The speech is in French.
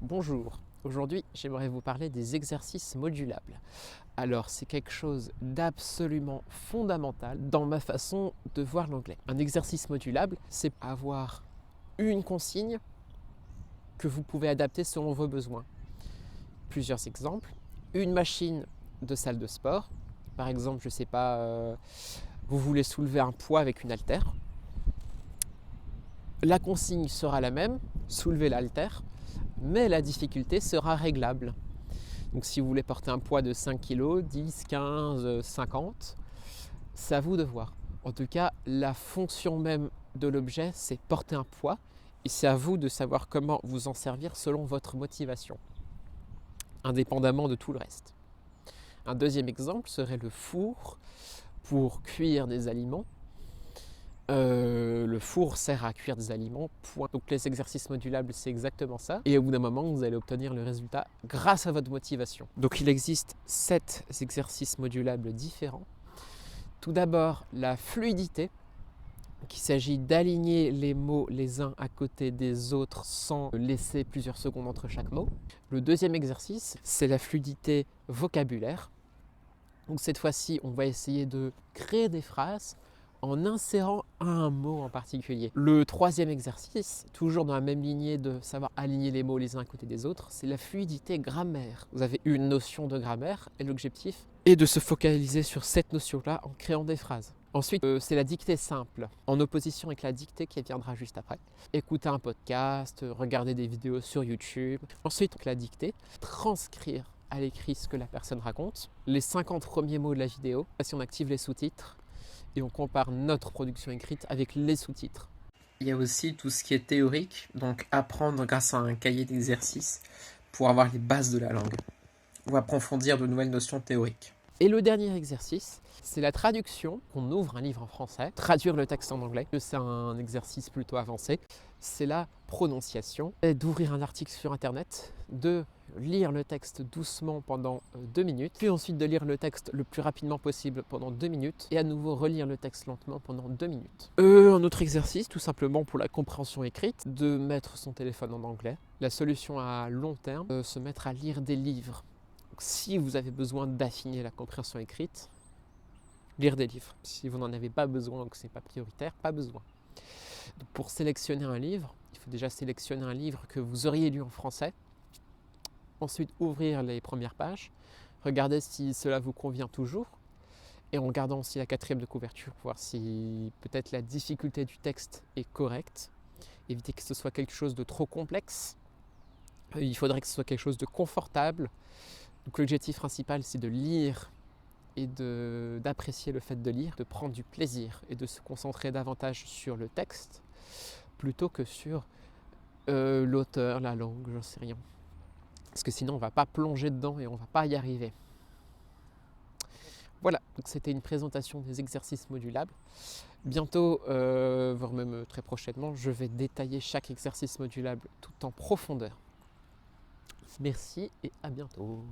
Bonjour, aujourd'hui j'aimerais vous parler des exercices modulables. Alors c'est quelque chose d'absolument fondamental dans ma façon de voir l'anglais. Un exercice modulable, c'est avoir une consigne que vous pouvez adapter selon vos besoins. Plusieurs exemples, une machine de salle de sport, par exemple je ne sais pas, vous voulez soulever un poids avec une haltère. La consigne sera la même, soulever l'haltère, mais la difficulté sera réglable. Donc si vous voulez porter un poids de 5 kg, 10, 15, 50, c'est à vous de voir. En tout cas, la fonction même de l'objet, c'est porter un poids et c'est à vous de savoir comment vous en servir selon votre motivation, indépendamment de tout le reste. Un deuxième exemple serait le four pour cuire des aliments. Le four sert à cuire des aliments, point. Donc les exercices modulables, c'est exactement ça. Et au bout d'un moment, vous allez obtenir le résultat grâce à votre motivation. Donc il existe 7 exercices modulables différents. Tout d'abord, la fluidité, qu'il s'agit d'aligner les mots les uns à côté des autres sans laisser plusieurs secondes entre chaque mot. Le deuxième exercice, c'est la fluidité vocabulaire. Donc cette fois-ci, on va essayer de créer des phrases en insérant un mot en particulier. Le troisième exercice, toujours dans la même lignée de savoir aligner les mots les uns à côté des autres, c'est la fluidité grammaire. Vous avez une notion de grammaire et l'objectif est de se focaliser sur cette notion-là en créant des phrases. Ensuite, c'est la dictée simple, en opposition avec la dictée qui viendra juste après. Écouter un podcast, regarder des vidéos sur YouTube. Ensuite, la dictée, transcrire à l'écrit ce que la personne raconte. Les 50 premiers mots de la vidéo, si on active les sous-titres, et on compare notre production écrite avec les sous-titres. Il y a aussi tout ce qui est théorique, donc apprendre grâce à un cahier d'exercices pour avoir les bases de la langue ou approfondir de nouvelles notions théoriques. Et le dernier exercice, c'est la traduction. On ouvre un livre en français, traduire le texte en anglais, c'est un exercice plutôt avancé. C'est la prononciation, et d'ouvrir un article sur internet, de lire le texte doucement pendant 2 minutes, puis ensuite de lire le texte le plus rapidement possible pendant 2 minutes, et à nouveau relire le texte lentement pendant 2 minutes. Un autre exercice, tout simplement pour la compréhension écrite, de mettre son téléphone en anglais. La solution à long terme, se mettre à lire des livres. Donc, si vous avez besoin d'affiner la compréhension écrite, lire des livres. Si vous n'en avez pas besoin ou que ce n'est pas prioritaire, pas besoin. Donc, pour sélectionner un livre, il faut déjà sélectionner un livre que vous auriez lu en français. Ensuite, ouvrir les premières pages, regarder si cela vous convient toujours, et en regardant aussi la 4e de couverture pour voir si peut-être la difficulté du texte est correcte. Éviter que ce soit quelque chose de trop complexe. Il faudrait que ce soit quelque chose de confortable. Donc l'objectif principal, c'est de lire et d'apprécier le fait de lire, de prendre du plaisir et de se concentrer davantage sur le texte plutôt que sur l'auteur, la langue, j'en sais rien. Parce que sinon on ne va pas plonger dedans et on ne va pas y arriver. Voilà, donc c'était une présentation des exercices modulables. Bientôt, voire même très prochainement, je vais détailler chaque exercice modulable tout en profondeur. Merci et à bientôt.